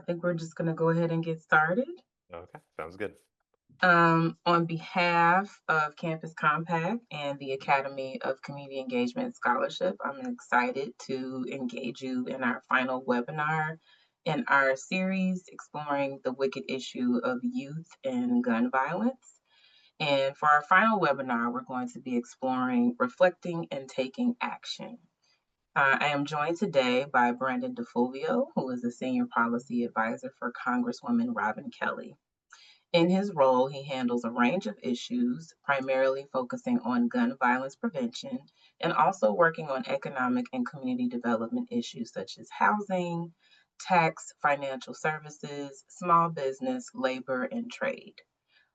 I think we're just going to go ahead and get started. Okay, sounds good. On behalf of Campus Compact and the Academy of Community Engagement Scholarship, I'm excited to engage you in our final webinar in our series exploring the wicked issue of youth and gun violence. And for our final webinar, we're going to be exploring reflecting and taking action. I am joined today by Brandon DeFulvio, who is the Senior Policy Advisor for Congresswoman Robin Kelly. In his role, he handles a range of issues, primarily focusing on gun violence prevention and also working on economic and community development issues such as housing, tax, financial services, small business, labor, and trade.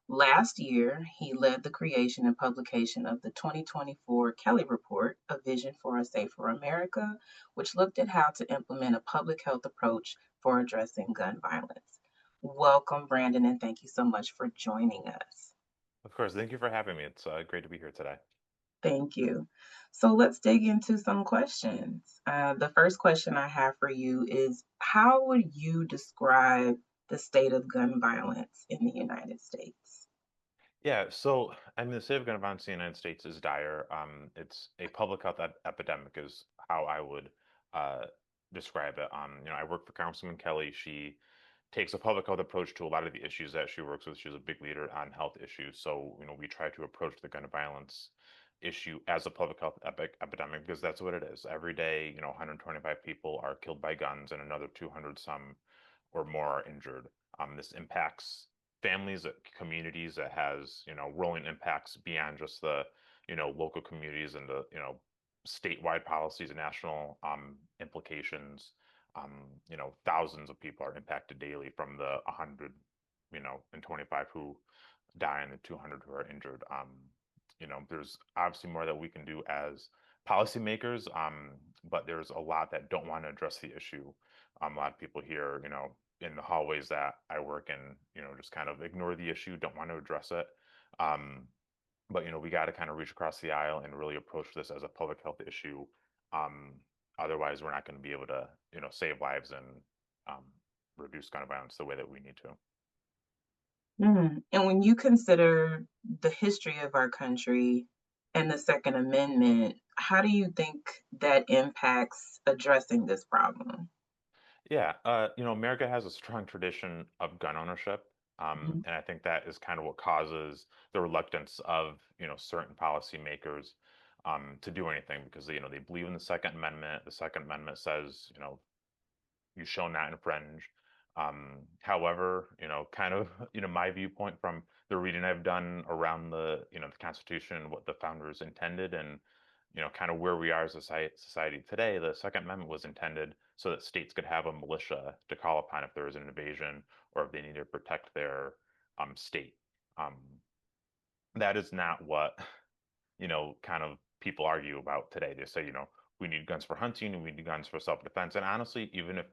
Last year, he led the creation and publication of the 2024 Kelly Report, A Vision for a Safer America, which looked at how to implement a public health approach for addressing gun violence. Welcome, Brandon, and thank you so much for joining us. Of course, thank you for having me. It's great to be here today. Thank you. So let's dig into some questions. The first question I have for you is: how would you describe the state of gun violence in the United States? Yeah, so I mean, the state of gun violence in the United States is dire. It's a public health epidemic, is how I would uh, describe it. I work for Congresswoman Kelly. She takes a public health approach to a lot of the issues that she works with. She's a big leader on health issues. So, we try to approach the gun violence issue as a public health epidemic because that's what it is. Every day, 125 people are killed by guns and another 200 some or more are injured. This impacts families, communities. That has, rolling impacts beyond just the, local communities and the, statewide policies and national implications. Thousands of people are impacted daily from the 100, and 25 who die and the 200 who are injured. There's obviously more that we can do as policymakers, but there's a lot that don't want to address the issue. A lot of people here, in the hallways that I work in, just kind of ignore the issue, don't want to address it. Um, but we got to kind of reach across the aisle and really approach this as a public health issue. Um, Otherwise, we're not going to be able to, save lives and um, reduce gun violence the way that we need to. And when you consider the history of our country and the Second Amendment, how do you think that impacts addressing this problem? Yeah, America has a strong tradition of gun ownership, Mhm. and I think that is kind of what causes the reluctance of certain policymakers to do anything because they believe in the Second Amendment. The Second Amendment says you shall not infringe. However, kind of my viewpoint from the reading I've done around the the Constitution and what the founders intended, and kind of where we are as a society today, the Second Amendment was intended so that states could have a militia to call upon if there was an invasion or if they needed to protect their state. Um, that is not what kind of people argue about today. They say, we need guns for hunting and we need guns for self-defense. And honestly, even if,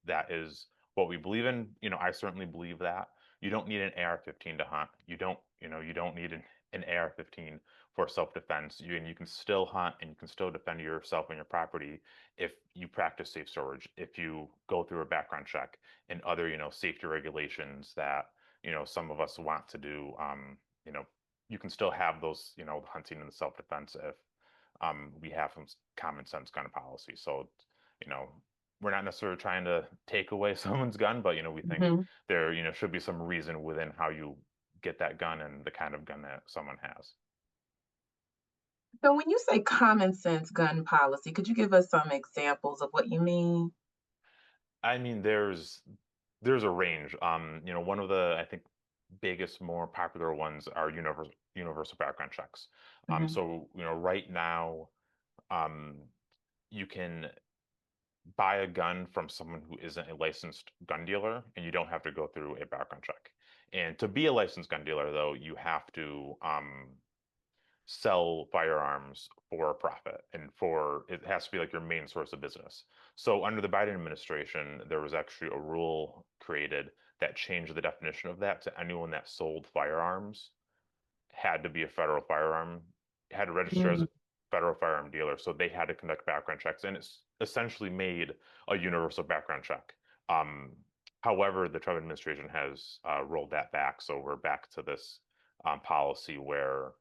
that is what we believe in, I certainly believe that. You don't need an AR-15 to hunt. You don't need an AR-15 for self-defense. And you can still hunt and you can still defend yourself and your property if you practice safe storage, if you go through a background check and other, safety regulations that, some of us want to do. You know, you can still have those, hunting and the self-defense if we have some common sense gun policy. So, you know, we're not necessarily trying to take away someone's gun, but we think Mhm. there, should be some reason within how you get that gun and the kind of gun that someone has. So when you say common sense gun policy, could you give us some examples of what you mean? I mean, there's a range. One of the I think biggest, more popular ones are universal background checks. Mhm. So right now, um, you can buy a gun from someone who isn't a licensed gun dealer, and you don't have to go through a background check. And to be a licensed gun dealer, though, you have to sell firearms for a profit, and for it has to be like your main source of business. So under the Biden administration, there was actually a rule created that changed the definition of that to anyone that sold firearms had to be a federal firearm, had to register as Mm. a federal firearm dealer, so they had to conduct background checks, and it's essentially made a universal background check. Um, However, the Trump administration has rolled that back, so we're back to this policy where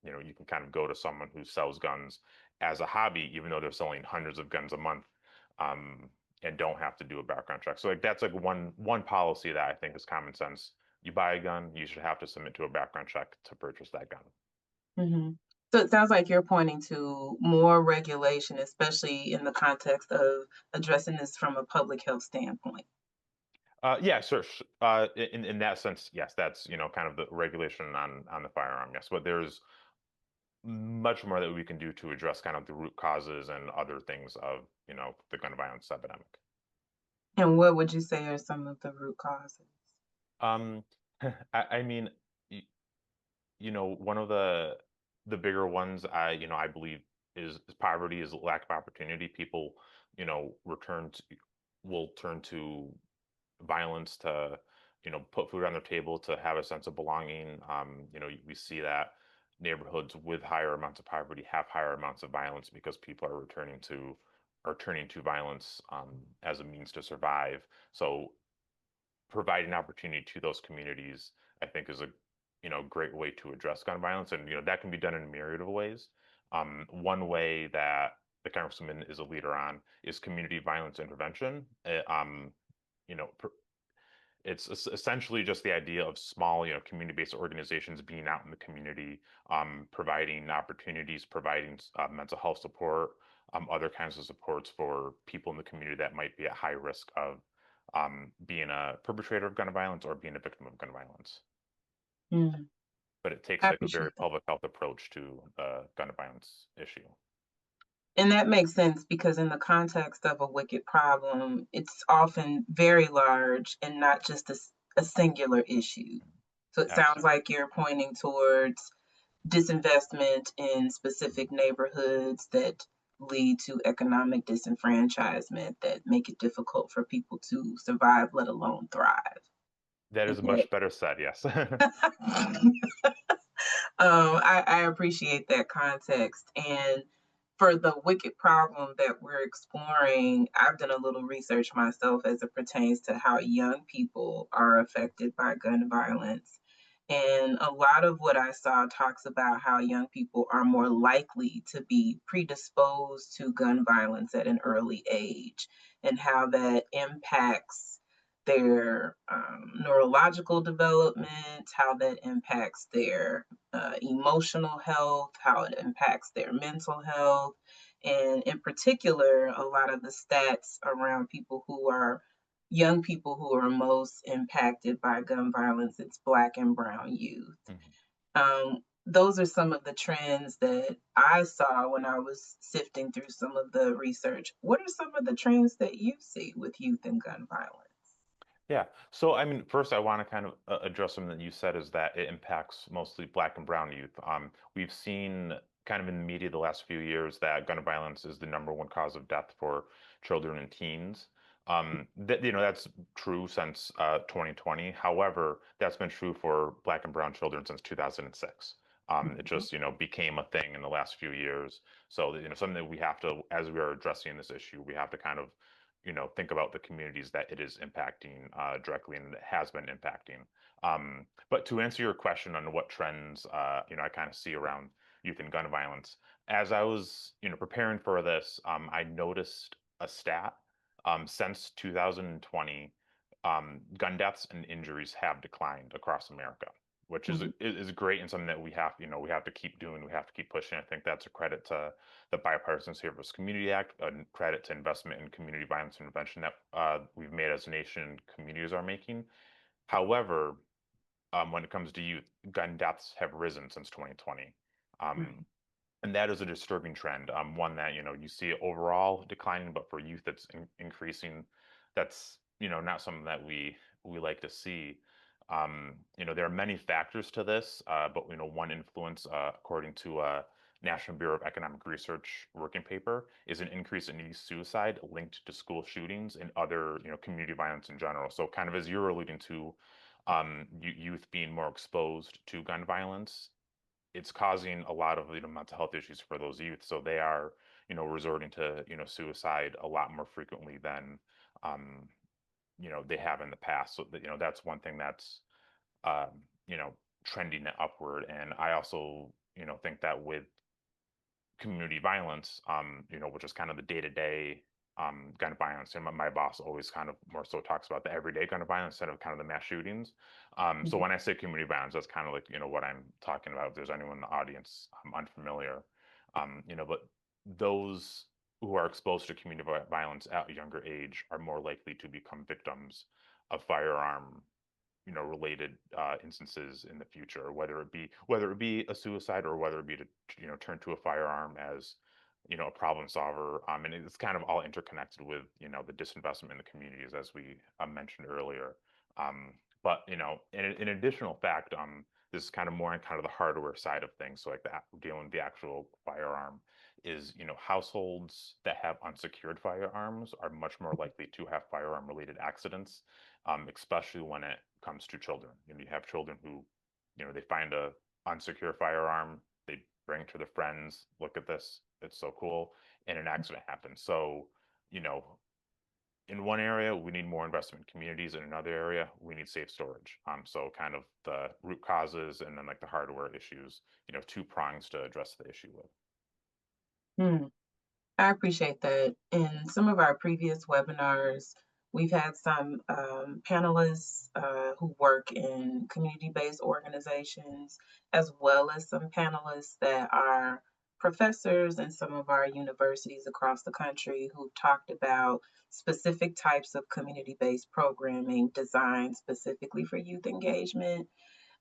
you can kind of go to someone who sells guns as a hobby, even though they're selling hundreds of guns a month, um, and don't have to do a background check. So like that's like one policy that I think is common sense. You buy a gun, you should have to submit to a background check to purchase that gun. Hmm. So it sounds like you're pointing to more regulation, especially in the context of addressing this from a public health standpoint. Yeah, sure. In that sense, yes, that's kind of the regulation on the firearm, yes. But there's much more that we can do to address kind of the root causes and other things of the gun violence epidemic. And what would you say are some of the root causes? Um, I mean, y- one of the bigger ones I believe is poverty, is lack of opportunity. People, return to will turn to violence to, put food on their table, to have a sense of belonging. We see that neighborhoods with higher amounts of poverty have higher amounts of violence because people are turning to violence as a means to survive. So providing opportunity to those communities, I think, is a great way to address gun violence, and that can be done in a myriad of ways. One way that the congresswoman is a leader on is community violence intervention. You know, it's essentially just the idea of small, community-based organizations being out in the community, providing opportunities, providing mental health support, other kinds of supports for people in the community that might be at high risk of being a perpetrator of gun violence or being a victim of gun violence. Mm, But it takes I like a very appreciate that. public health approach to the gun violence issue. And that makes sense because in the context of a wicked problem, it's often very large and not just a singular issue. So it sounds Absolutely. like you're pointing towards disinvestment in specific neighborhoods that lead to economic disenfranchisement that make it difficult for people to survive, let alone thrive. That Is is that much better said, yes. I appreciate that context. And for the wicked problem that we're exploring, I've done a little research myself as it pertains to how young people are affected by gun violence. And a lot of what I saw talks about how young people are more likely to be predisposed to gun violence at an early age, and how that impacts their neurological development, how that impacts their emotional health, how it impacts their mental health. And in particular, a lot of the stats around people who are young people who are most impacted by gun violence, it's Black and Brown youth. Mhm. Those are some of the trends that I saw when I was sifting through some of the research. What are some of the trends that you see with youth and gun violence? Yeah. So, I mean, first, I want to kind of address something that you said, is that it impacts mostly Black and Brown youth. We've seen kind of in the media the last few years that gun violence is the number one cause of death for children and teens. That's true since 2020. However, that's been true for Black and Brown children since 2006. It Mhm, just, became a thing in the last few years. So, something that we have to, as we are addressing this issue, we have to kind of think about the communities that it is impacting directly, and it has been impacting. But to answer your question on what trends, I kind of see around youth and gun violence, as I was, preparing for this, I noticed a stat since 2020, gun deaths and injuries have declined across America, which is mhm, is great, and something that we have to keep doing. We have to keep pushing. I think that's a credit to the Bipartisan Service Community Act, a credit to investment in community violence intervention that we've made as a nation, communities are making. However, when it comes to youth, gun deaths have risen since 2020. Um, mhm, and that is a disturbing trend. One that you see overall declining, but for youth that's increasing. That's not something that we like to see. There are many factors to this, but one influence, according to National Bureau of Economic Research working paper, is an increase in youth suicide linked to school shootings and other community violence in general. So kind of as you're alluding to, youth being more exposed to gun violence, it's causing a lot of mental health issues for those youth. So they are resorting to suicide a lot more frequently than um, they have in the past. So that, that's one thing that's um, you know, trending upward. And I also, think that with community violence, which is kind of the day-to-day gun violence. And my boss always kind of more so talks about the everyday gun violence instead of kind of the mass shootings. So Mhm. when I say community violence, that's kind of like, what I'm talking about. If there's anyone in the audience unfamiliar, but those who are exposed to community violence at a younger age are more likely to become victims of firearm related instances in the future, whether it be a suicide or whether it be to turn to a firearm as a problem solver. And it's kind of all interconnected with the disinvestment in the communities, as we mentioned earlier. But an additional fact, this is kind of more on kind of the hardware side of things, so like that dealing with the actual firearm is households that have unsecured firearms are much more likely to have firearm related accidents, especially when it comes to children. You have children who, they find a unsecure firearm, they bring it to their friends, look at this, it's so cool, and an accident happens. So, you know, in one area, we need more investment in communities. In another area, we need safe storage. So kind of the root causes and then like the hardware issues, two prongs to address the issue with. Mm. I appreciate that. In some of our previous webinars, we've had some panelists who work in community based organizations, as well as some panelists that are professors in some of our universities across the country who talked about specific types of community based programming designed specifically for youth engagement.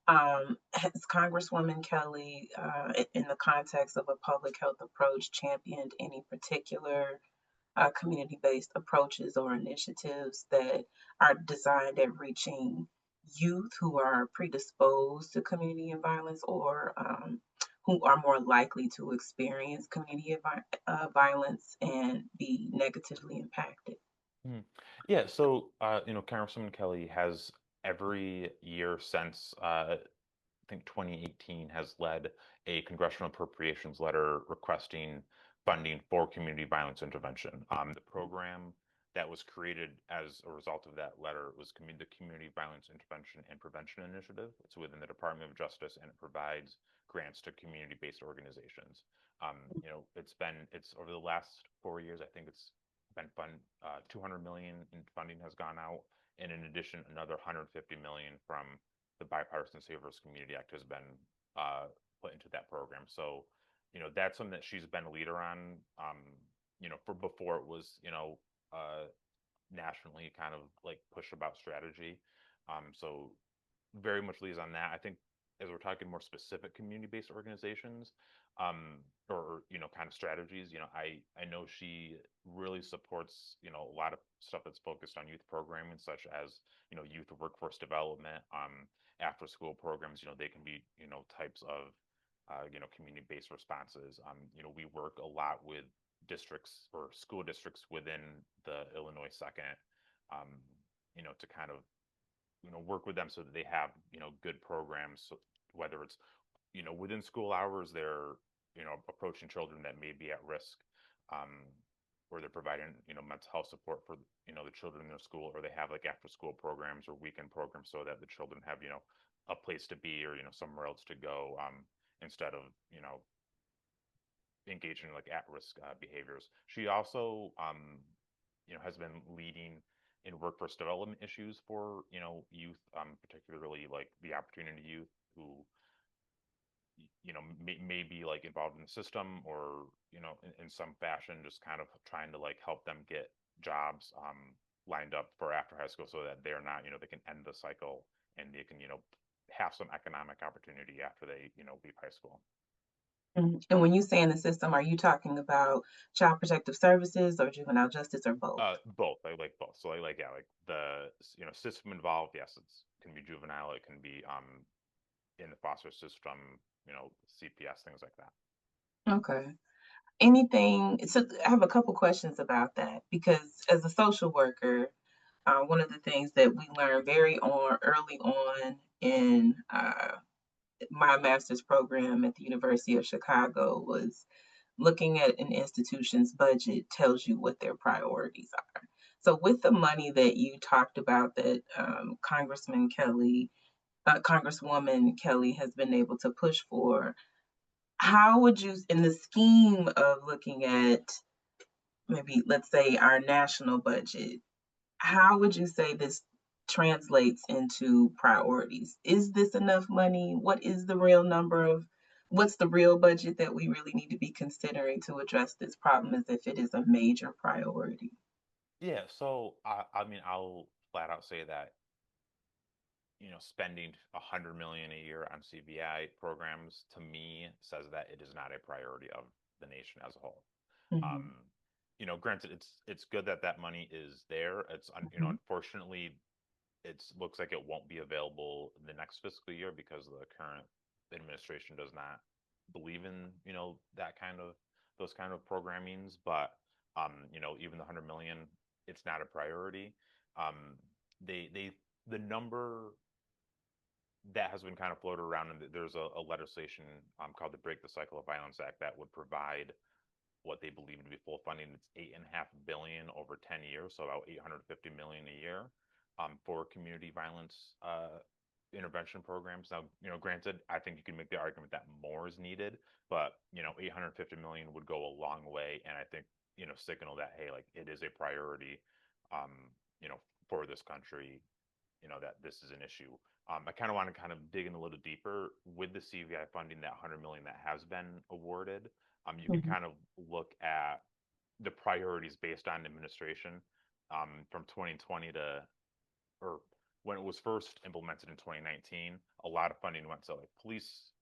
Has Congresswoman Kelly, in the context of a public health approach, championed any particular community-based approaches or initiatives that are designed at reaching youth who are predisposed to community and violence or who are more likely to experience violence and be negatively impacted? Mhm. Yeah, so Congresswoman Kelly has every year since I think 2018 has led a congressional appropriations letter requesting funding for community violence intervention. The program that was created as a result of that letter was the Community Violence Intervention and Prevention Initiative. It's within the Department of Justice and it provides grants to community-based organizations. It's over the last 4 years, I think it's been 200 million in funding has gone out, and in addition, another 150 million from the Bipartisan Savers Community Act has been put into that program. So, that's something that she's been a leader on. For before it was, nationally kind of like push about strategy. So very much leads on that. I think as we're talking more specific community-based organizations, or kind of strategies, I know she really supports a lot of stuff that's focused on youth programming, such as youth workforce development, after school programs. They can be types of community-based responses. We work a lot with districts or school districts within the Illinois second, um, to kind of work with them so that they have good programs. So whether it's within school hours, they're approaching children that may be at risk, um, or they're providing mental health support for the children in their school, or they have like after school programs or weekend programs so that the children have a place to be or somewhere else to go, instead of engaging in like at-risk behaviors. She also has been leading in workforce development issues for youth, particularly like the opportunity youth who may be like involved in the system or in some fashion just kind of trying to like help them get jobs lined up for after high school so that they're not they can end the cycle and they can have some economic opportunity after they leave high school. Mhm. And when you say in the system, are you talking about child protective services or juvenile justice or both? Both. I like both. So I like, yeah, like the system involved. Yes, it's can be juvenile. It can be in the foster system. CPS, things like that. Okay. Anything, so I have a couple questions about that because as a social worker, one of the things that we learned very early on in my master's program at the University of Chicago was looking at an institution's budget tells you what their priorities are. So with the money that you talked about that Congresswoman Kelly has been able to push for, how would you, in the scheme of looking at maybe, let's say, our national budget, how would you say this translates into priorities? Is this enough money? What is the real number of what's the real budget that we really need to be considering to address this problem as if it is a major priority? Yeah, so I mean, I'll flat out say that spending 100 million a year on CVI programs to me says that it is not a priority of the nation as a whole. Mhm, Um, Granted, it's good that that money is there. mhm, Unfortunately, it looks like it won't be available the next fiscal year because the current administration does not believe in that kind of those kind of programmings. But even the 100 million, it's not a priority. Um, they the number that has been kind of floated around, and there's a legislation called the Break the Cycle of Violence Act that would provide what they believe to be full funding. It's 8.5 billion over 10 years, so about 850 million a year for community violence intervention programs. Now, granted, I think you can make the argument that more is needed, but 850 million would go a long way, and I think signal that hey, like it is a priority, um, for this country, that this is an issue. I kind of want to kind of dig in a little deeper with the CVI funding, that 100 million that has been awarded. You can mhm, kind of look at the priorities based on administration from 2020 to, or when it was first implemented in 2019. A lot of funding went to like police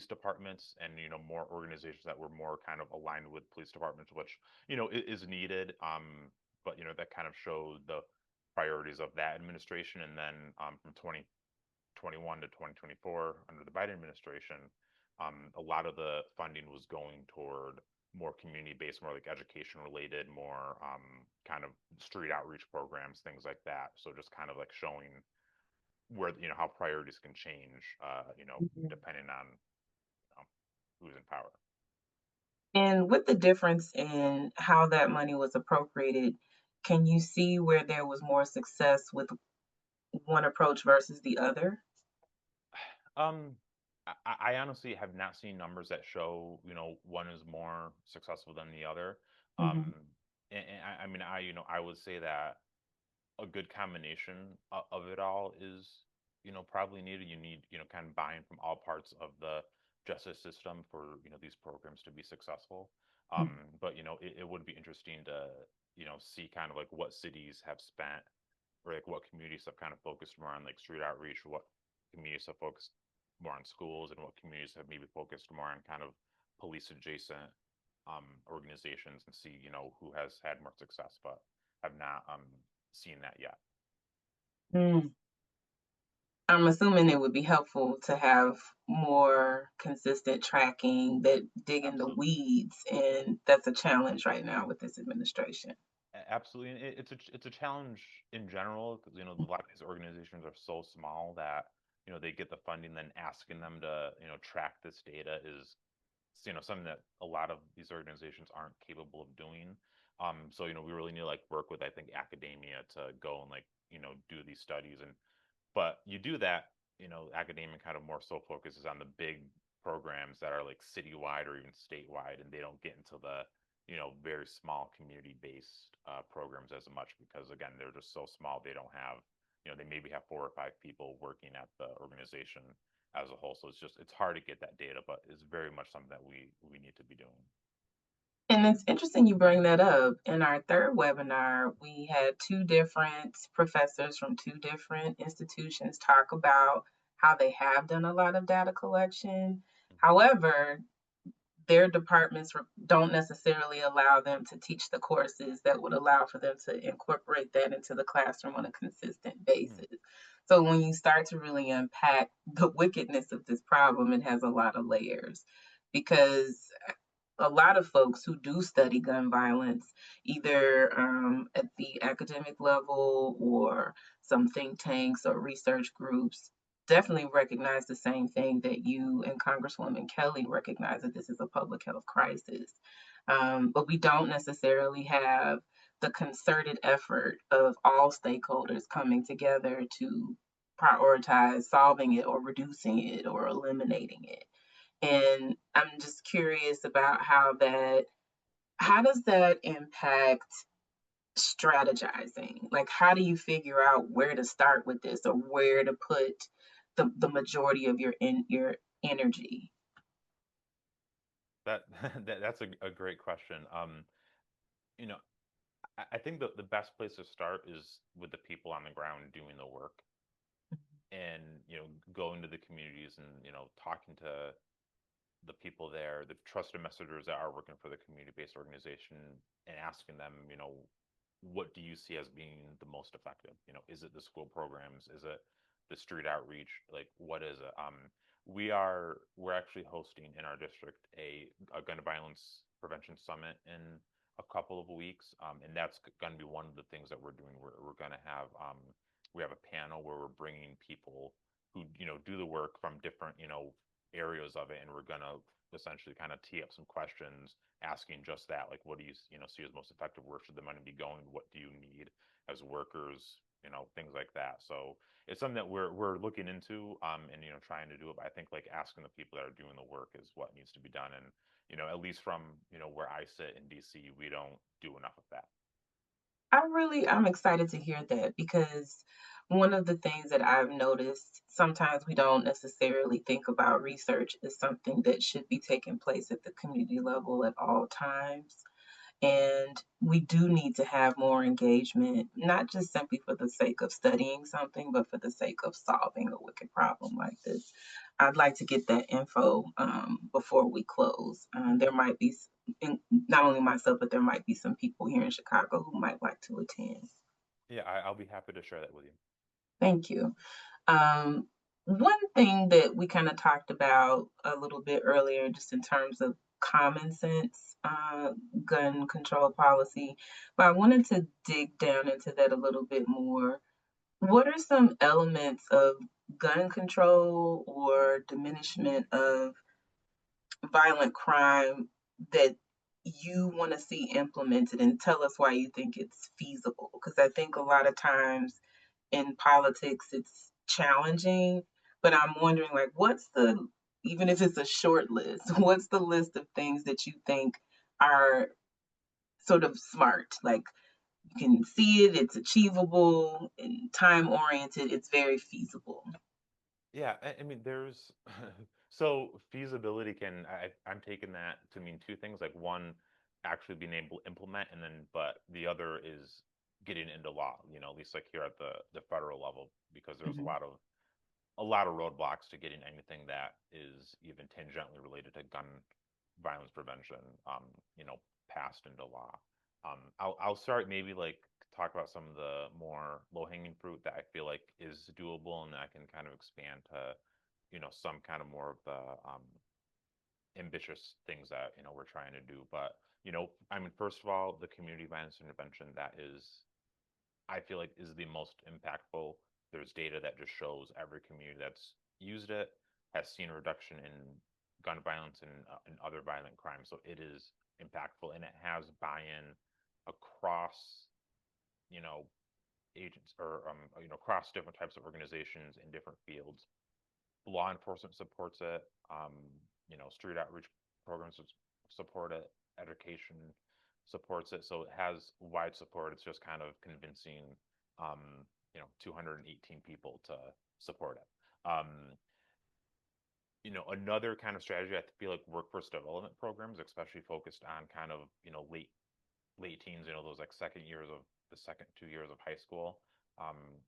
departments, and more organizations that were more kind of aligned with police departments, which is needed. But that kind of showed the priorities of that administration. And then from 2021 to 2024 under the Biden administration, a lot of the funding was going toward more community based, more like education related, more kind of street outreach programs, things like that. So just kind of like showing where how priorities can change, mhm. depending on who's in power. And with the difference in how that money was appropriated, can you see where there was more success with one approach versus the other? Um, I honestly have not seen numbers that show, one is more successful than the other. Mhm, And I mean, I would say that a good combination of it all is, probably needed. You need, kind of buy-in from all parts of the justice system for, these programs to be successful. mhm, But, it would be interesting to, see kind of like what cities have spent, or like what communities have kind of focused more on like street outreach, what communities have focused more on schools, and what communities have maybe focused more on kind of police adjacent organizations, and see who has had more success, but have not seen that yet. mm. I'm assuming it would be helpful to have more consistent tracking that dig in the Absolutely. weeds, and that's a challenge right now with this administration. Absolutely, and it's a challenge in general, because a lot of these organizations are so small that they get the funding. Then asking them to track this data is something that a lot of these organizations aren't capable of doing. So we really need to like work with, I think, academia to go and like do these studies. And but you do that, academia kind of more so focuses on the big programs that are like citywide or even statewide, and they don't get into the very small community based programs as much, because again, they're just so small. They don't have, they maybe have 4 or 5 people working at the organization as a whole. So it's hard to get that data, but it's very much something that we need to be doing. And it's interesting you bring that up. In our third webinar, we had two different professors from two different institutions talk about how they have done a lot of data collection. However, their departments don't necessarily allow them to teach the courses that would allow for them to incorporate that into the classroom on a consistent Mhm. basis. So when you start to really unpack the wickedness of this problem, it has a lot of layers because a lot of folks who do study gun violence, either at the academic level or some think tanks or research groups, definitely recognize the same thing that you and Congresswoman Kelly recognize, that this is a public health crisis. But we don't necessarily have the concerted effort of all stakeholders coming together to prioritize solving it or reducing it or eliminating it. And I'm just curious about how does that impact strategizing? Like, how do you figure out where to start with this or where to put the majority of your energy? That, that's a great question. You know, I think the best place to start is with the people on the ground doing the work, and going to the communities and talking to the people there, the trusted messengers that are working for the community-based organization, and asking them, what do you see as being the most effective? Is it the school programs? Is it the street outreach? Like, what is it? We're actually hosting in our district a gun violence prevention summit in a couple of weeks, and that's going to be one of the things that we're doing. We're going to have we have a panel where we're bringing people who do the work from different areas of it, and we're going to essentially kind of tee up some questions asking just that, like, what do you see as most effective? Where should the money be going? What do you need as workers? Things like that. So it's something that we're looking into, and trying to do it. But I think, like, asking the people that are doing the work is what needs to be done. And at least from where I sit in DC, we don't do enough of that. I'm excited to hear that because one of the things that I've noticed, sometimes we don't necessarily think about research as something that should be taking place at the community level at all times. And we do need to have more engagement, not just simply for the sake of studying something, but for the sake of solving a wicked problem like this. I'd like to get that info before we close. There might be, not only myself, but there might be some people here in Chicago who might like to attend. Yeah, I'll be happy to share that with you. Thank you. Um, One thing that we kind of talked about a little bit earlier, just in terms of common sense gun control policy, but I wanted to dig down into that a little bit more. What are some elements of gun control or diminishment of violent crime that you want to see implemented, and tell us why you think it's feasible? Because I think a lot of times in politics it's challenging, but I'm wondering, like, what's the, even if it's a short list, what's the list of things that you think are sort of smart? Like, you can see it, it's achievable and time oriented, it's very feasible. Yeah, I mean, there's so feasibility can I'm taking that to mean two things. Like, one, actually being able to implement, and then but the other is getting into law. At least like here at the federal level, because there's a Mhm. lot of a lot of roadblocks to getting anything that is even tangentially related to gun violence prevention, passed into law. I'll start maybe like talk about some of the more low hanging fruit that I feel like is doable, and I can kind of expand to, some kind of more of the ambitious things that we're trying to do. But I mean, first of all, the community violence intervention that is I feel like is the most impactful. There's data that just shows every community that's used it has seen a reduction in gun violence and other violent crimes. So it is impactful, and it has buy-in across, you know, agents or across different types of organizations in different fields. Law enforcement supports it. Street outreach programs support it. Education supports it. So it has wide support. It's just kind of convincing, 218 people to support it. Another kind of strategy, I feel like workforce development programs, especially focused on kind of, late teens, those like second years of the second 2 years of high school. Um,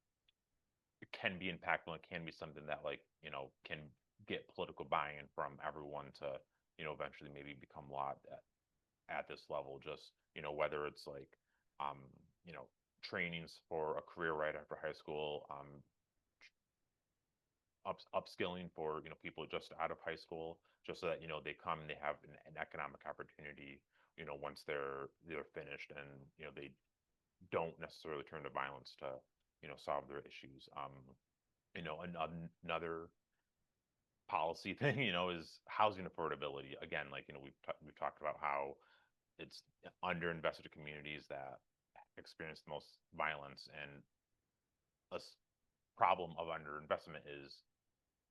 it can be impactful and can be something that, like, can get political buy-in from everyone to eventually maybe become law at this level. Just whether it's like um you know trainings for a career right after high school, upskilling for people just out of high school, just so that they come and they have an economic opportunity once they're finished, and they don't necessarily turn to violence to solve their issues. Another policy thing, is housing affordability. Again, like, we've talked about how it's underinvested communities that experience the most violence. And a problem of underinvestment is,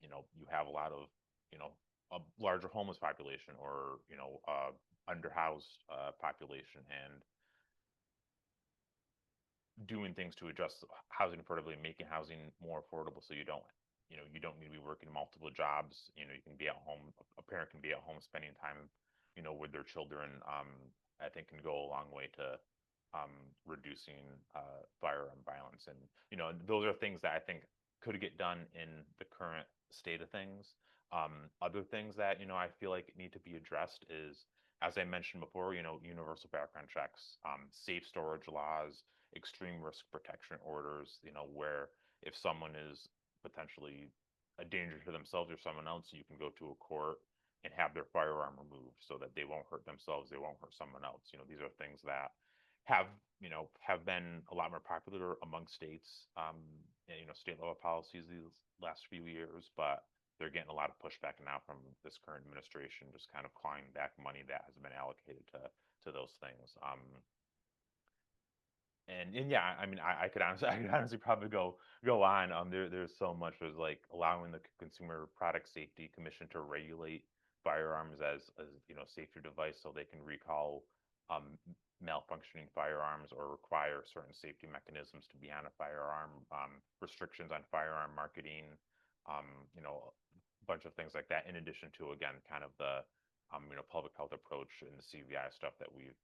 you have a lot of, you know, a larger homeless population, or, underhoused population, and doing things to address housing affordability, making housing more affordable, so you don't need to be working multiple jobs. You can be at home. A parent can be at home spending time, with their children. I think can go a long way to reducing firearm violence, and those are things that I think could get done in the current state of things. Other things that I feel like need to be addressed is, as I mentioned before, universal background checks, safe storage laws, extreme risk protection orders, where if someone is potentially a danger to themselves or someone else, you can go to a court and have their firearm removed so that they won't hurt themselves, they won't hurt someone else. These are things that have have been a lot more popular among states, and, state level policies these last few years, but they're getting a lot of pushback now from this current administration, just kind of clawing back money that has been allocated to those things. And yeah, I mean, I could honestly, I could honestly probably go on. There's so much. There's like allowing the Consumer Product Safety Commission to regulate firearms as safety device, so they can recall malfunctioning firearms or require certain safety mechanisms to be on a firearm. Restrictions on firearm marketing. A bunch of things like that. In addition to, again, kind of the public health approach and the CVI stuff that we've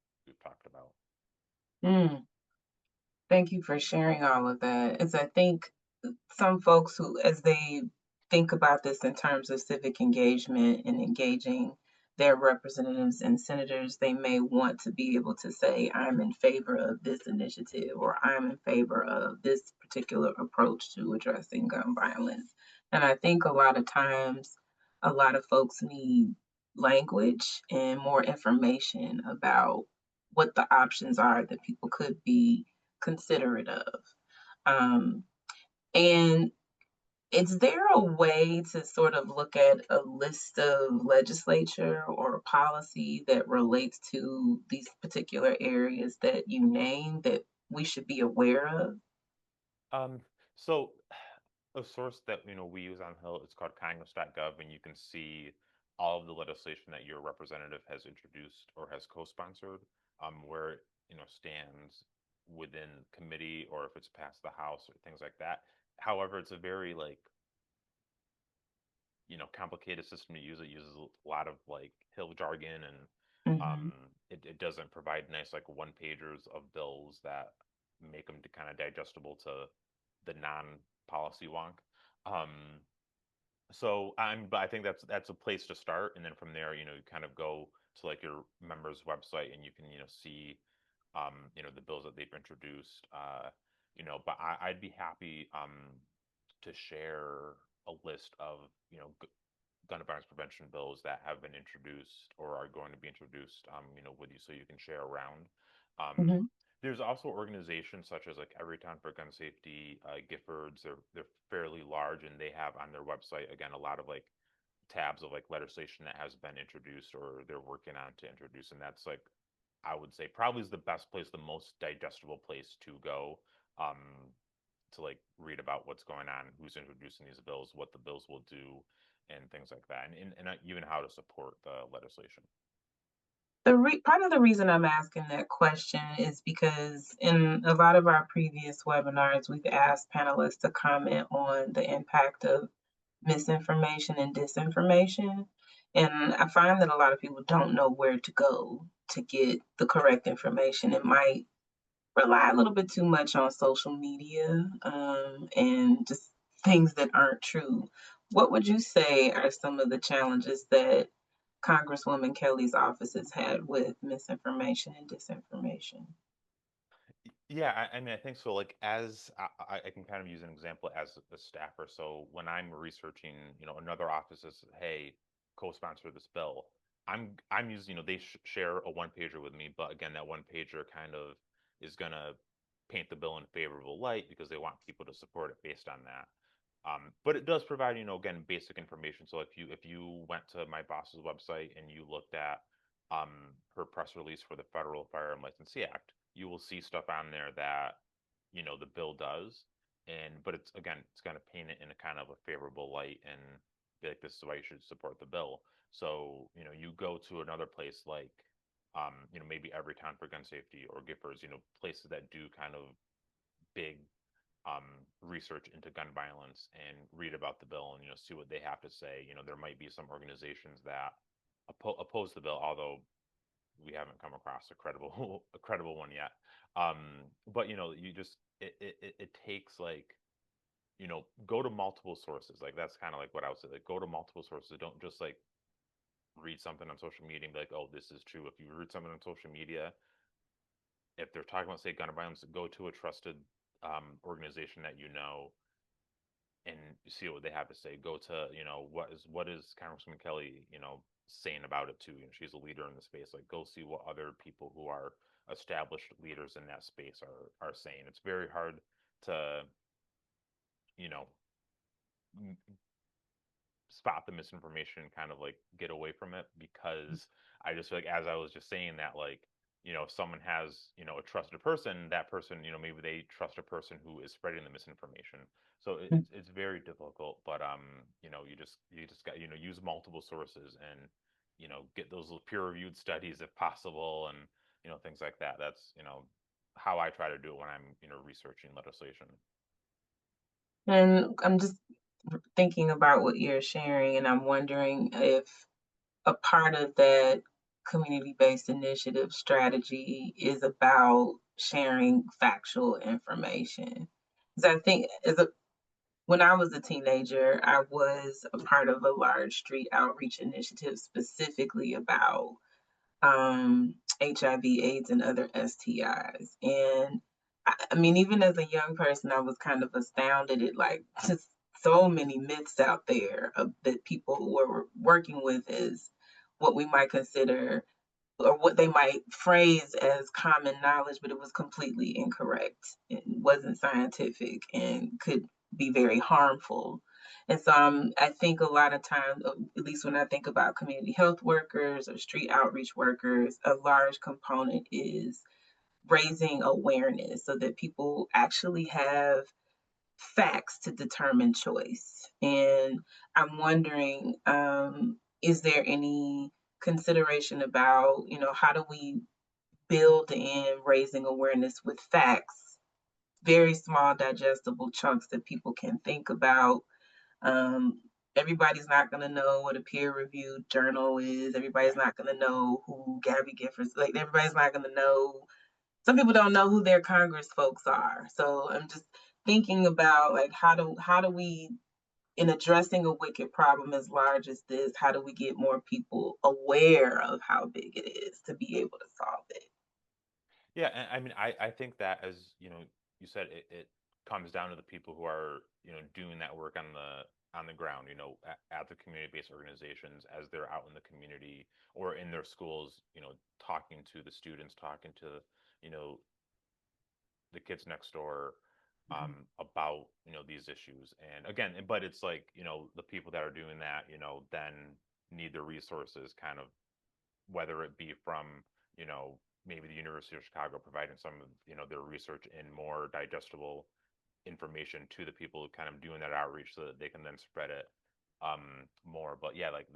talked about. Mm. Thank you for sharing all of that. As I think some folks who, as they think about this in terms of civic engagement and engaging their representatives and senators, they may want to be able to say, I'm in favor of this initiative, or I'm in favor of this particular approach to addressing gun violence. And I think a lot of times, a lot of folks need language and more information about what the options are that people could be considerate of. Um, and is there a way to sort of look at a list of legislature or policy that relates to these particular areas that you name that we should be aware of? Um, so a source that we use on Hill is called congress.gov, and you can see all of the legislation that your representative has introduced or has co-sponsored, where it stands within committee, or if it's passed the House or things like that. However, it's a very like complicated system to use. It uses a lot of like Hill jargon, and Mhm, it doesn't provide nice like one pagers of bills that make them to kind of digestible to the non-policy wonk. Um, but I think that's a place to start, and then from there, you kind of go to like your members' website, and you can see, the bills that they've introduced. But I'd be happy to share a list of gun violence prevention bills that have been introduced or are going to be introduced, with you, so you can share around. mhm. There's also organizations such as like Everytown for Gun Safety, Giffords. They're fairly large, and they have on their website, again, a lot of like tabs of like legislation that has been introduced or they're working on to introduce, and that's like, I would say, probably is the best place, the most digestible place to go, to like read about what's going on, who's introducing these bills, what the bills will do, and things like that, and even how to support the legislation. Part of the reason I'm asking that question is because in a lot of our previous webinars, we've asked panelists to comment on the impact of misinformation and disinformation. And I find that a lot of people don't know where to go to get the correct information. It might rely a little bit too much on social media, and just things that aren't true. What would you say are some of the challenges that Congresswoman Kelly's office has had with misinformation and disinformation? Yeah, I mean, I think so. Like, as I can kind of use an example as a staffer. So when I'm researching, another office says, "Hey, co-sponsor this bill." I'm using, they share a one pager with me, but again, that one pager kind of is gonna paint the bill in a favorable light because they want people to support it based on that. But it does provide, again, basic information. So if you went to my boss's website and you looked at her press release for the Federal Firearm Licensee Act, you will see stuff on there that, the bill does. And but it's again, it's going to paint it in a kind of a favorable light and be like, this is why you should support the bill. So, you go to another place like, maybe Every Town for Gun Safety or Giffords, places that do kind of big research into gun violence and read about the bill and see what they have to say. There might be some organizations that oppose the bill, although we haven't come across a credible a credible one yet. But you just it takes like go to multiple sources. Like that's kind of like what I would say. Like go to multiple sources. Don't just like read something on social media and be like, oh, this is true. If you read something on social media, if they're talking about say gun violence, go to a trusted organization that and see what they have to say. Go to what is Congresswoman Kelly saying about it too. She's a leader in the space. Like go see what other people who are established leaders in that space are saying. It's very hard to you know spot the misinformation, kind of like get away from it, because I just feel like, as I was just saying that, like, if someone has, a trusted person, that person, maybe they trust a person who is spreading the misinformation. So it's very difficult, but you just got, use multiple sources and, get those peer reviewed studies if possible, and, things like that. That's, how I try to do it when I'm, researching legislation. And I'm just thinking about what you're sharing, and I'm wondering if a part of that community-based initiative strategy is about sharing factual information. 'Cause I think when I was a teenager, I was a part of a large street outreach initiative specifically about HIV, AIDS, and other STIs. And I mean, even as a young person, I was kind of astounded at like just so many myths out there that people were working with as what we might consider or what they might phrase as common knowledge, but it was completely incorrect. It wasn't scientific and could be very harmful. And so I think a lot of times, at least when I think about community health workers or street outreach workers, a large component is raising awareness so that people actually have facts to determine choice. And I'm wondering, is there any consideration about, how do we build in raising awareness with facts, very small, digestible chunks that people can think about? Um, Everybody's not going to know what a peer reviewed journal is. Everybody's Yeah. not going to know who Gabby Giffords, like, everybody's not going to know. Some people don't know who their Congress folks are. So I'm just thinking about like how do we, in addressing a wicked problem as large as this, how do we get more people aware of how big it is to be able to solve it? Yeah, and I mean, I think that, as you said, it comes down to the people who are doing that work on the ground, at the community-based organizations, as they're out in the community or in their schools, talking to the students, talking to you know the kids next door, Mhm. about these issues. And again, but it's like, the people that are doing that, then need the resources, kind of, whether it be from, maybe the University of Chicago providing some of, their research in more digestible information to the people kind of doing that outreach, so that they can then spread it more. But yeah, like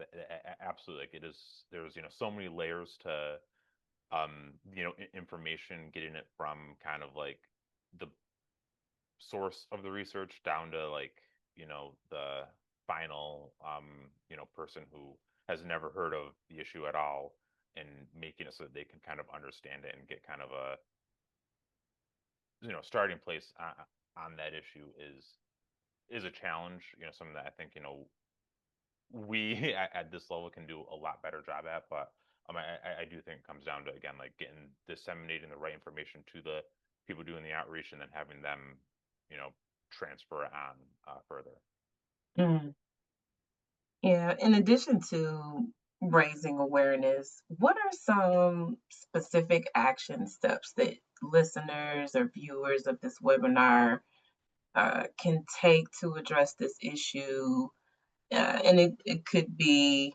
absolutely, like, it is, there's so many layers to information, getting it from kind of like the source of the research down to, like, the final person who has never heard of the issue at all, and making it so that they can kind of understand it and get kind of a starting place on that issue is a challenge, something that I think we at this level can do a lot better job at. But I do think it comes down to, again, like, getting disseminating the right information to the people doing the outreach, and then having them you know transfer it on further. Mm. Yeah, in addition to raising awareness, what are some specific action steps that listeners or viewers of this webinar can take to address this issue? And it could be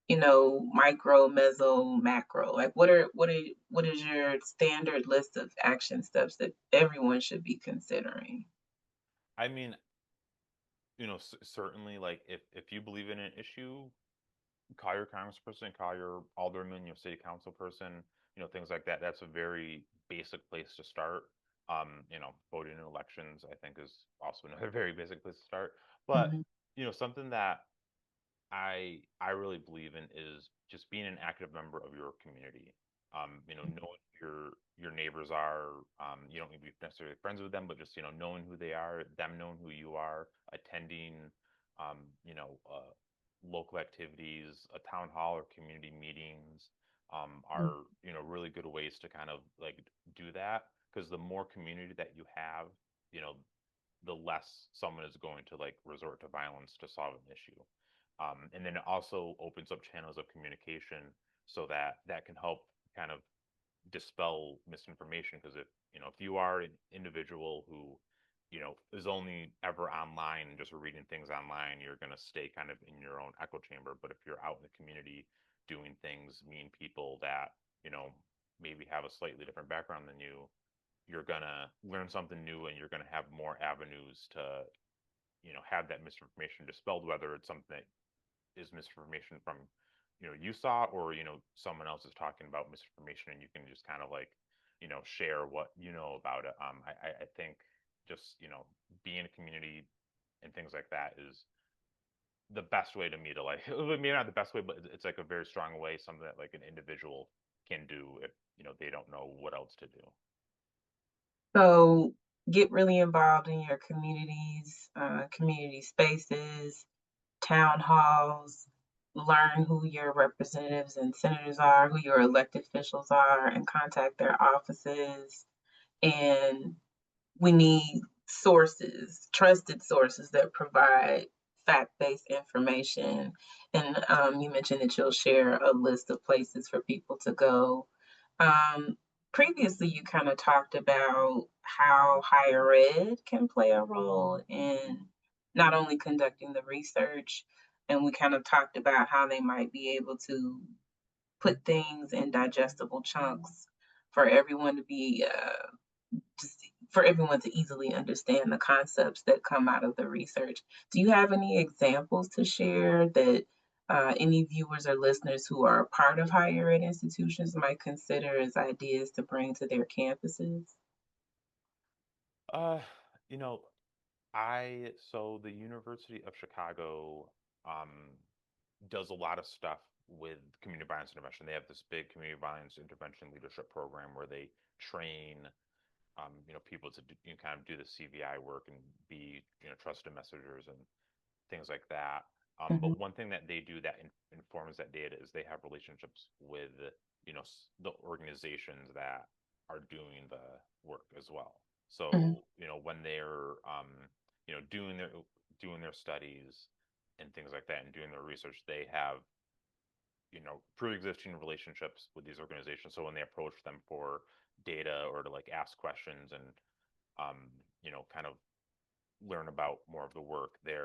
micro, meso, macro? Like what is your standard list of action steps that everyone should be considering? I mean, certainly, like if you believe in an issue, call your congressperson, call your alderman, your city council person, things like that. That's a very basic place to start. Voting in elections, I think, is also another very basic place to start. But Mhm, something that I really believe in is just being an active member of your community. Knowing who your neighbors are. You don't need to be necessarily friends with them, but just knowing who they are, them knowing who you are, attending, um, you know, uh, local activities, a town hall or community meetings, mm, are really good ways to kind of like do that. Because the more community that you have, you know, the less someone is going to like resort to violence to solve an issue. And then it also opens up channels of communication so that that can help kind of dispel misinformation. Because if you are an individual who is only ever online and just reading things online, you're going to stay kind of in your own echo chamber. But if you're out in the community doing things, meeting people that you know maybe have a slightly different background than you, you're gonna learn something new and you're gonna have more avenues to have that misinformation dispelled, whether it's something that is misinformation from you saw, or someone else is talking about misinformation and you can just kind of like share what you know about it. I think just being a community and things like that is the best way to me to like maybe not the best way, but it's like a very strong way, something that like an individual can do if they don't know what else to do. So get really involved in your communities, community spaces, town halls, learn who your representatives and senators are, who your elected officials are, and contact their offices. And we need sources, trusted sources that provide fact-based information. And you mentioned that you'll share a list of places for people to go. Um, Previously, you kind of talked about how higher ed can play a role in not only conducting the research, and we kind of talked about how they might be able to put things in digestible chunks for everyone to be just for everyone to easily understand the concepts that come out of the research. Do you have any examples to share that any viewers or listeners who are a part of higher ed institutions might consider as ideas to bring to their campuses? Uh, you know, so the University of Chicago um does a lot of stuff with community violence intervention. They have this big community violence intervention leadership program where they train people to kind of do the CVI work and be trusted messengers and things like that. Mhm, But one thing that they do that informs that data is they have relationships with the organizations that are doing the work as well. mhm, So when they're you know doing their studies and things like that and doing their research, they have pre-existing relationships with these organizations. So when they approach them for data or to like ask questions and kind of learn about more of the work, they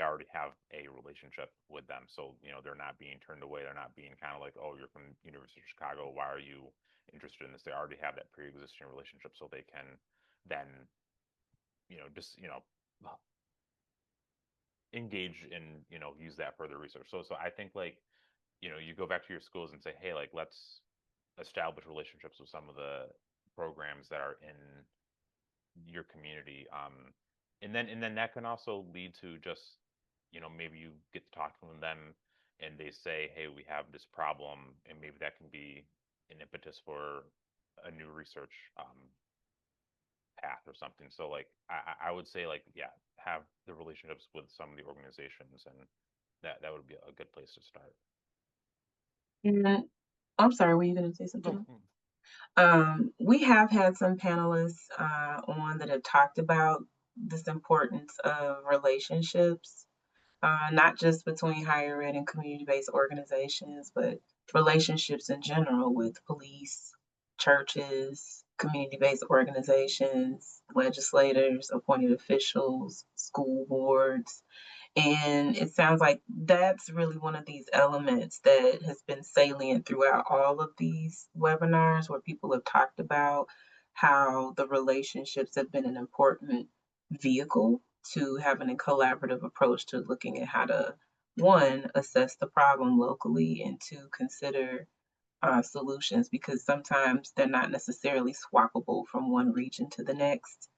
already have a relationship with them. So they're not being turned away. They're not being kind of like, oh, you're from University of Chicago, why are you interested in this? They already have that pre-existing relationship, so they can then just engage and use that further research. So I think like you go back to your schools and say, hey, like let's establish relationships with some of the programs that are in your community. And then that can also lead to just maybe you get to talk to them and they say, hey, we have this problem, and maybe that can be an impetus for a new research path or something. So like I would say like, yeah, have the relationships with some of the organizations, and that would be a good place to start. mhm. I'm sorry, were you gonna say something No. else? We have had some panelists on that have talked about this importance of relationships, not just between higher ed and community-based organizations, but relationships in general with police, churches, community-based organizations, legislators, appointed officials, school boards. And it sounds like that's really one of these elements that has been salient throughout all of these webinars where people have talked about how the relationships have been an important vehicle to having a collaborative approach to looking at how to, one, assess the problem locally and to consider solutions because sometimes they're not necessarily swappable from one region to the next.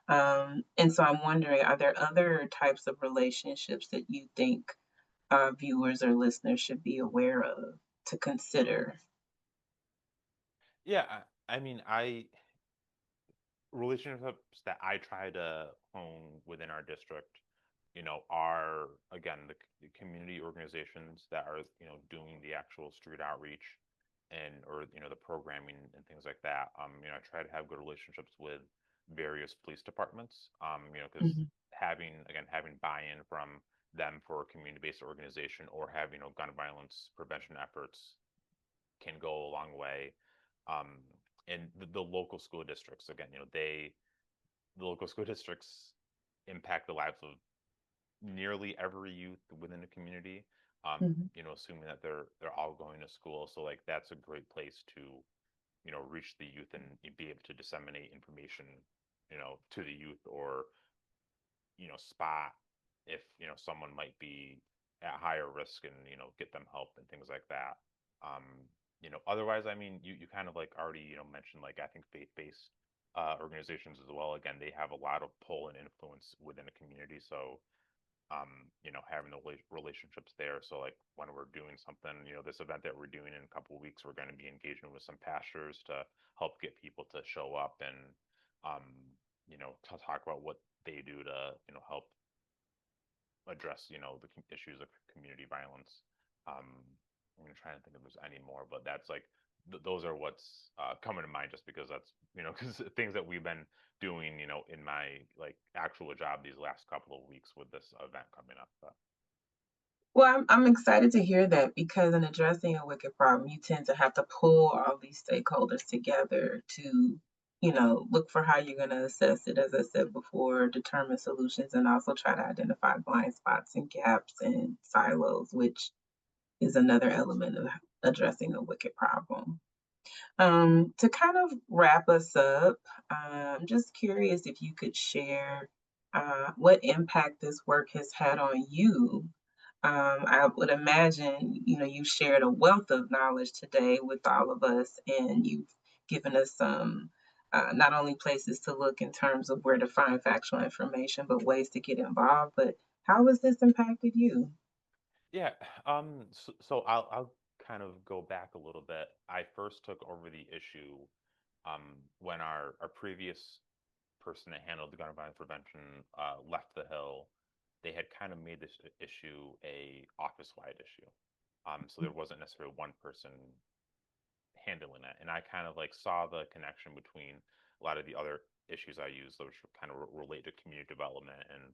And so I'm wondering, are there other types of relationships that you think viewers or listeners should be aware of to consider? Yeah, I mean, I relationships that I try to hone within our district, are again the community organizations that are doing the actual street outreach and or the programming and things like that. I try to have good relationships with various police departments. Because Mhm, having buy-in from them for a community-based organization or have gun violence prevention efforts can go a long way. Um, and the local school districts, again, the local school districts impact the lives of nearly every youth within the community. mhm. Assuming that they're all going to school, so like that's a great place to reach the youth and be able to disseminate information to the youth or spot if someone might be at higher risk and get them help and things like that. um Otherwise, I mean, you kind of like already mentioned, like, I think faith-based organizations as well. Again, they have a lot of pull and influence within a community, so having the relationships there. So like when we're doing something, this event that we're doing in a couple of weeks, we're going to be engaging with some pastors to help get people to show up and um to talk about what they do to help address the issues of community violence. um I'm trying to think if there's any more, but that's like those are what's coming to mind, just because that's because things that we've been doing in my like actual job these last couple of weeks with this event coming up. But Well, I'm excited to hear that because in addressing a wicked problem, you tend to have to pull all these stakeholders together to, look for how you're going to assess it, as I said before, determine solutions, and also try to identify blind spots and gaps and silos, which is another element of addressing a wicked problem. To kind of wrap us up, I'm just curious if you could share what impact this work has had on you. I would imagine, you shared a wealth of knowledge today with all of us, and you've given us some not only places to look in terms of where to find factual information, but ways to get involved. But how has this impacted you? yeah, so I'll kind of go back a little bit. I first took over the issue when our previous person that handled the gun violence prevention left the Hill. They had kind of made this issue a office-wide issue. So there wasn't necessarily one person handling it. And I kind of like saw the connection between a lot of the other issues I use, which kind of relate to community development and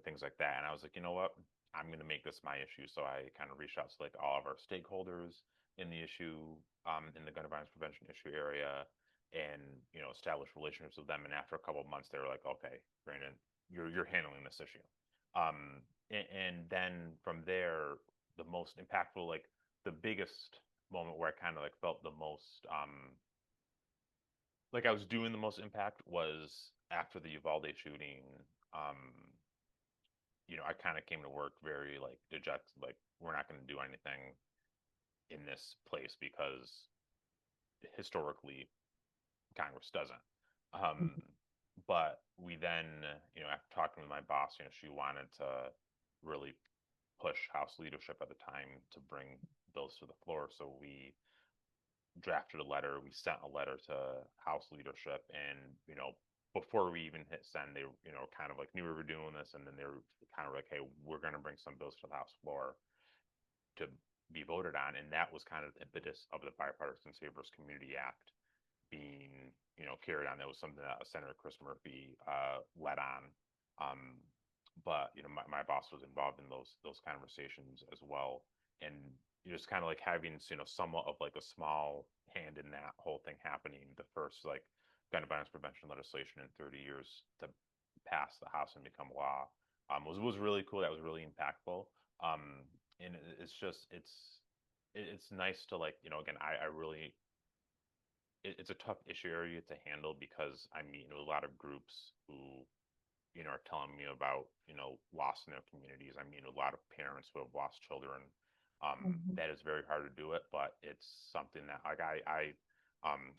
things like that. And I was like, you know what, I'm going to make this my issue. So I kind of reached out to like all of our stakeholders in the issue, in the gun violence prevention issue area, and established relationships with them. And after a couple of months, they were like, okay, Brandon, you're handling this issue. And then from there, the most impactful, like the biggest moment where I kind of like felt the most like I was doing the most impact was after the Uvalde shooting. Um, I kind of came to work very like dejected, like we're not going to do anything in this place because historically Congress doesn't. Um, but we then, after talking with my boss, she wanted to really push House leadership at the time to bring bills to the floor. So we drafted a letter. We sent a letter to House leadership, and before we even hit send, they kind of like knew we were doing this, and then they were kind of like, "Hey, we're going to bring some bills to the House floor to be voted on," and that was kind of the impetus of the Bipartisan Savers Community Act being carried on. That was something that Senator Chris Murphy led on. Um, but my boss was involved in those conversations as well, and just kind of like having somewhat of like a small hand in that whole thing happening. The first like gun violence prevention legislation in 30 years to pass the House and become law. was really cool. That was really impactful. And it's just it's nice to like again I really it's a tough issue area to handle because I meet a lot of groups who are telling me about, loss in their communities. I mean, a lot of parents who have lost children. Mhm, That is very hard to do it, but it's something that like I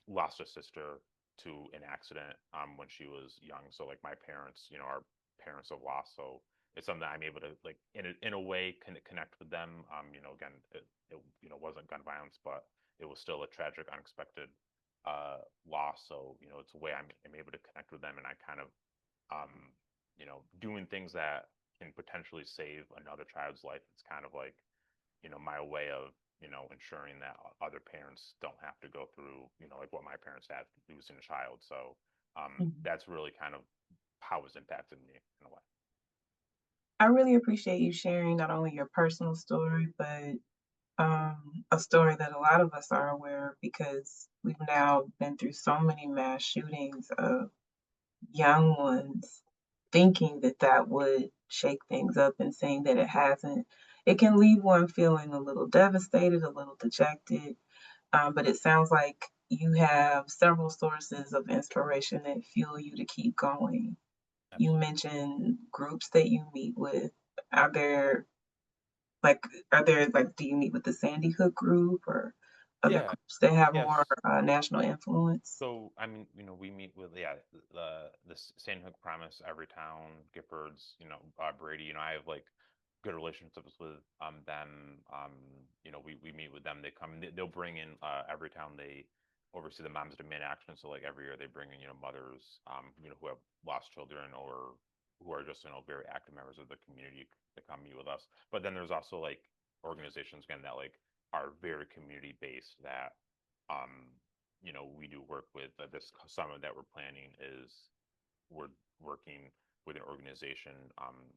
lost a sister to an accident when she was young. So like my parents, are parents of loss. So it's something that I'm able to like in a way connect with them. Again, it wasn't gun violence, but it was still a tragic, unexpected loss. So it's a way I'm able to connect with them, and I kind of um, doing things that can potentially save another child's life. It's kind of like, my way of, ensuring that other parents don't have to go through, like what my parents had losing a child. So mhm. that's really kind of how it's impacted me in a way. I really appreciate you sharing not only your personal story, but a story that a lot of us are aware of because we've now been through so many mass shootings of young ones thinking that that would shake things up and seeing that it hasn't. It can leave one feeling a little devastated, a little dejected, but it sounds like you have several sources of inspiration that fuel you to keep going. You Absolutely. mentioned groups that you meet with. Are there like, do you meet with the Sandy Hook group or other Yeah. groups that have more, Yes. national influence? So, I mean, we meet with the St. Hook Promise, Everytown, Giffords, Brady. I have like good relationships with them. We meet with them. They come. They'll bring in Everytown. They oversee the Moms Demand Action. So like every year they bring in mothers who have lost children or who are just very active members of the community to come meet with us. But then there's also like organizations again that like are very community based that um we do work with this summit that we're planning is we're working with an organization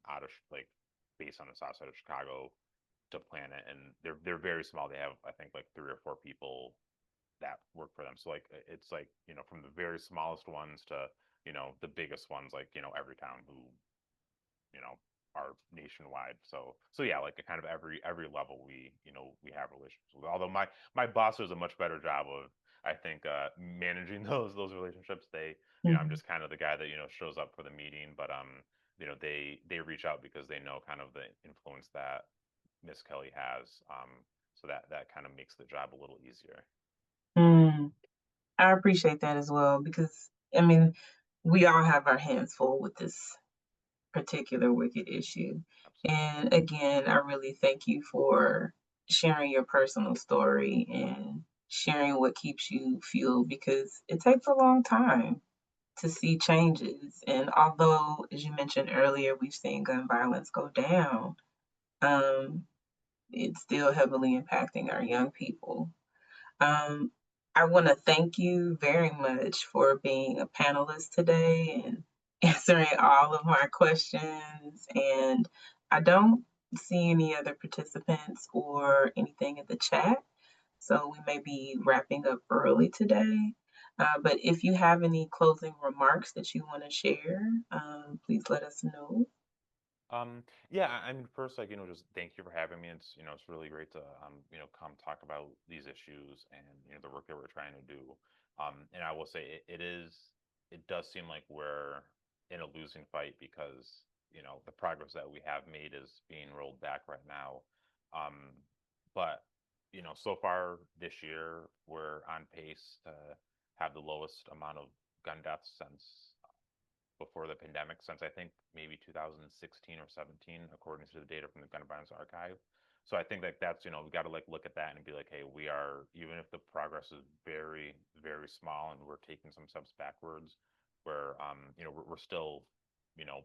out of like based on the south side of Chicago to plan it, and they're very small. They have I think like 3 or 4 people that work for them. So like it's like from the very smallest ones to the biggest ones like Everytown who you know are nationwide. So yeah, like a kind of every level we have relationships with. Although my boss does a much better job of I think managing those relationships. They I'm Mhm. just kind of the guy that shows up for the meeting, but they reach out because they know kind of the influence that Miss Kelly has. So that kind of makes the job a little easier. Mm. I appreciate that as well because, I mean, we all have our hands full with this particular wicked issue. Absolutely. And again, I really thank you for sharing your personal story and sharing what keeps you fueled because it takes a long time to see changes. And although, as you mentioned earlier, we've seen gun violence go down, um, it's still heavily impacting our young people. Um, I want to thank you very much for being a panelist today and answering all of my questions. And I don't see any other participants or anything in the chat. So we may be wrapping up early today. But if you have any closing remarks that you want to share, please let us know. Yeah, I mean, first, like, just thank you for having me. It's really great to, come talk about these issues and, the work that we're trying to do. And I will say it does seem like we're in a losing fight because, the progress that we have made is being rolled back right now. Um, but, so far this year, we're on pace to have the lowest amount of gun deaths since before the pandemic since I think maybe 2016 or 17, according to the data from the Gun Violence Archive. So I think that that's we got to like look at that and be like, hey, we are even if the progress is very very small and we're taking some steps backwards, where we're still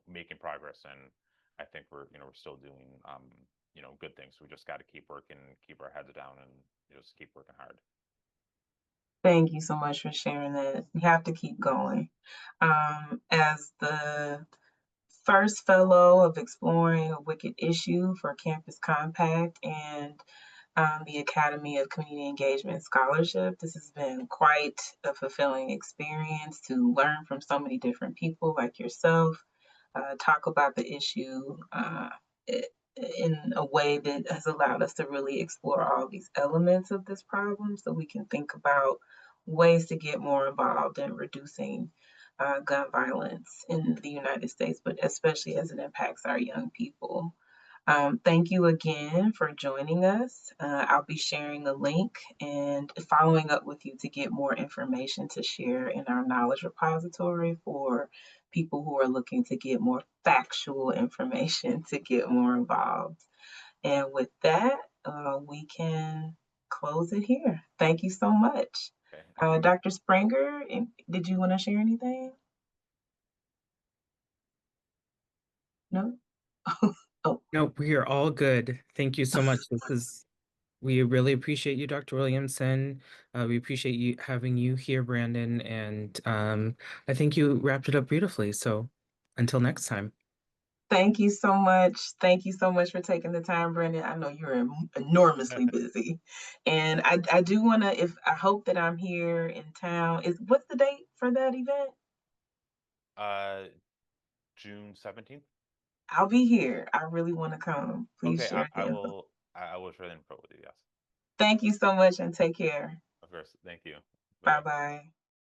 making progress and I think we're still doing good things. So we just got to keep working, keep our heads down, and just keep working hard. Thank you so much for sharing that. We have to keep going. As the first fellow of exploring a wicked issue for Campus Compact and the Academy of Community Engagement Scholarship. This has been quite a fulfilling experience to learn from so many different people like yourself. talk about the issue i- in a way that has allowed us to really explore all these elements of this problem so we can think about ways to get more involved in reducing gun violence in the United States, but especially as it impacts our young people. Thank you again for joining us. I'll be sharing a link and following up with you to get more information to share in our knowledge repository for people who are looking to get more factual information to get more involved. And with that, we can close it here. Thank you so much. Okay, thank you. Dr. Springer, did you want to share anything? No? Oh, No, we are all good. Thank you so much. We really appreciate you, Dr. Williamson. We appreciate you having you here, Brandon. And I think you wrapped it up beautifully. So until next time. thank you so much. Thank you so much for taking the time, Brendan. I know you're enormously busy. And I do want to, if I hope that I'm here in town. What's the date for that event? uh, June 17th. I'll be here. I really want to come. Please Okay, share I the info. will. I will share the info with you. Yes, Thank you so much and take care. of course. Thank you. Bye Bye bye. bye.